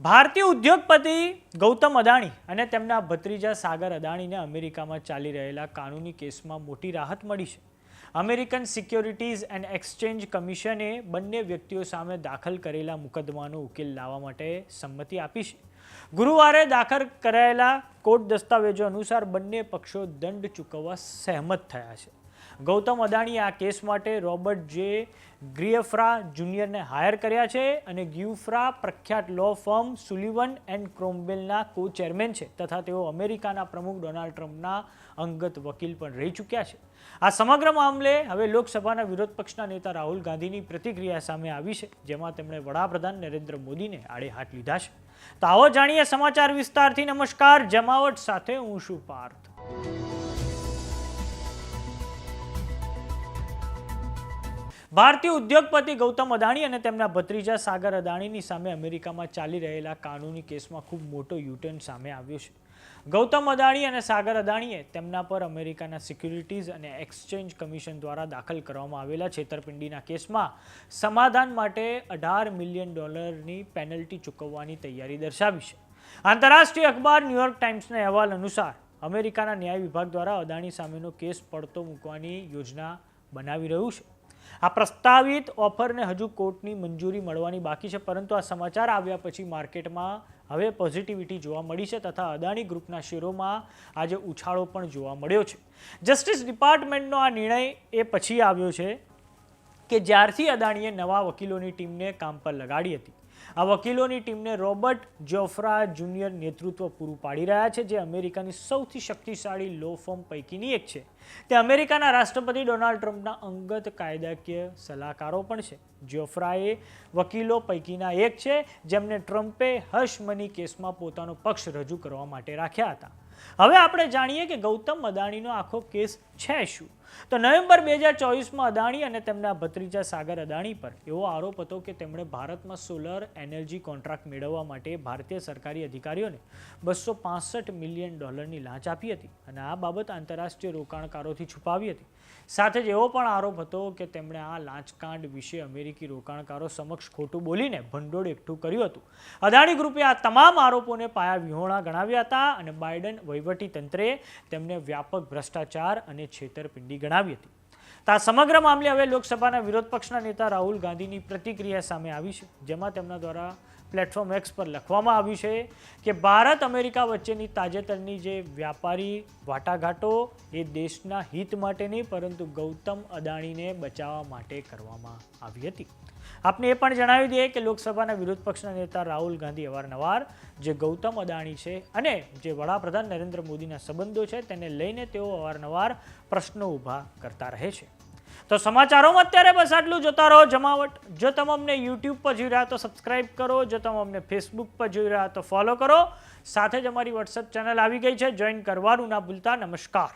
ભારતીય ઉદ્યોગપતિ ગૌતમ અદાણી અને તેમના ભત્રીજા સાગર અદાણીને અમેરિકામાં ચાલી રહેલા કાનૂની કેસમાં મોટી રાહત મળી છે. અમેરિકન સિક્યોરિટીઝ એન્ડ એક્સચેન્જ કમિશને બંને વ્યક્તિઓ સામે દાખલ કરેલા મુકદ્દમાનો ઉકેલ લાવવા માટે સંમતિ આપી છે. ગુરુવારે દાખલ કરાયેલા કોર્ટ દસ્તાવેજો અનુસાર બંને પક્ષો દંડ ચૂકવવા સહેમત થયા છે. ગૌતમ અદાણીએ આ કેસ માટે રોબર્ટ જે ગ્રિયફ્રા જુનિયરને હાયર કર્યા છે અને ગ્યુફ્રા પ્રખ્યાત લો ફર્મ સુલિવન એન્ડ ક્રોમ્વેલના કો ચેરમેન છે તથા તેઓ અમેરિકાના પ્રમુખ ડોનાલ્ડ ટ્રમ્પના અંગત વકીલ પણ રહી ચૂક્યા છે. આ સમગ્ર મામલે હવે લોકસભાના વિરોધ પક્ષના નેતા રાહુલ ગાંધીની પ્રતિક્રિયા સામે આવી છે, જેમાં તેમણે વડાપ્રધાન નરેન્દ્ર મોદીને આડે હાથ લીધા છે. તો આવો જાણીએ સમાચાર વિસ્તારથી. નમસ્કાર, જમાવટ સાથે હું છું પાર્થ. ભારતીય ઉદ્યોગપતિ ગૌતમ અદાણી અને તેમના ભત્રીજા સાગર અદાણીની સામે અમેરિકામાં ચાલી રહેલા કાનૂની કેસમાં ખૂબ મોટો યુટર્ન સામે આવ્યો છે. ગૌતમ અદાણી અને સાગર અદાણીએ તેમના પર અમેરિકાના સિક્યુરિટીઝ અને એક્સચેન્જ કમિશન દ્વારા દાખલ કરવામાં આવેલા છેતરપિંડીના કેસમાં સમાધાન માટે $18 મિલિયન પેનલ્ટી ચૂકવવાની તૈયારી દર્શાવી છે. આંતરરાષ્ટ્રીય અખબાર ન્યૂયોર્ક ટાઈમ્સના અહેવાલ અનુસાર અમેરિકાના ન્યાય વિભાગ દ્વારા અદાણી સામેનો કેસ પડતો મૂકવાની યોજના બનાવી રહ્યું છે. આ પ્રસ્તાવિત ઓફરને હજુ કોર્ટની મંજૂરી મળવાની બાકી છે, પરંતુ આ સમાચાર આવ્યા પછી માર્કેટમાં હવે પોઝિટિવિટી જોવા મળી છે તથા અદાણી ગ્રુપના શેરોમાં આજે ઉછાળો પણ જોવા મળ્યો છે. જસ્ટિસ ડિપાર્ટમેન્ટનો આ નિર્ણય એ પછી આવ્યો છે કે જ્યારથી અદાણીએ નવા વકીલોની ટીમને કામ પર લગાડી હતી. આ વકીલોની ટીમને રોબર્ટ જોફ્રા જુનિયર નેતૃત્વ પૂરું પાડી રહ્યા છે, જે અમેરિકાની સૌથી શક્તિશાળી લો ફર્મ પૈકીની એક છે. તે અમેરિકાના રાષ્ટ્રપતિ ડોનાલ્ડ ટ્રમ્પના અંગત કાયદાકીય સલાહકારો પણ છે. જોફ્રાએ વકીલો પૈકીના એક છે જેમને ટ્રમ્પે હશ મની કેસમાં પોતાનો પક્ષ રજૂ કરવા માટે રાખ્યા હતા. હવે આપણે જાણીએ કે ગૌતમ અદાણીનો આખો કેસ છે શું. તો નવેમ્બર 2024માં અદાણી અને તેમના ભત્રીજા સાગર અદાણી પર એવો આરોપ હતો કે તેમણે ભારતમાં સોલર એનર્જી કોન્ટ્રાક્ટ મેળવવા માટે ભારતીય સરકારી અધિકારીઓને $265 મિલિયન લાંચ આપી હતી અને આ બાબત આંતરરાષ્ટ્રીય રોકાણકારોથી છુપાવી હતી. સાથે જ એવો પણ આરોપ હતો કે તેમણે આ લાંચકાંડ વિશે અમેરિકી રોકાણકારો સમક્ષ ખોટું બોલીને ભંડોળ એકઠું કર્યું હતું. અદાણી ગ્રુપે આ તમામ આરોપોને પાયાવિહોણા ગણાવ્યા હતા અને બાઇડન વહીવટીતંત્રે તેમને વ્યાપક ભ્રષ્ટાચાર અને છેતરપિંડી ગણાવી હતી. આ સમગ્ર મામલે હવે લોકસભાના વિરોધ પક્ષના નેતા રાહુલ ગાંધીની પ્રતિક્રિયા સામે આવી છે, જેમાં તેમના દ્વારા પ્લેટફોર્મ એક્સ પર લખવામાં આવ્યું છે કે ભારત અમેરિકા વચ્ચેની તાજેતરની જે વ્યાપારી વાટાઘાટો એ દેશના હિત માટે નહીં પરંતુ ગૌતમ અદાણીને બચાવવા માટે કરવામાં આવી હતી. આપને એ પણ જણાવી દઈએ કે લોકસભાના વિરોધ પક્ષના નેતા રાહુલ ગાંધી અવારનવાર જે ગૌતમ અદાણી છે અને જે વડાપ્રધાન નરેન્દ્ર મોદીના સંબંધો છે તેને લઈને તેઓ અવારનવાર પ્રશ્નો ઊભા કરતા રહે છે. તો સમાચારોમાં અત્યારે બસ આટલું. જોતા રહો જમાવટ. જો તમે અમને યુટ્યુબ પર જોઈ રહ્યા તો સબસ્ક્રાઇબ કરો, જો તમે અમને ફેસબુક પર જોઈ રહ્યા તો ફોલો કરો. સાથે જ અમારી વોટ્સએપ ચેનલ આવી ગઈ છે, જોઈન કરવાનું ના ભૂલતા. નમસ્કાર.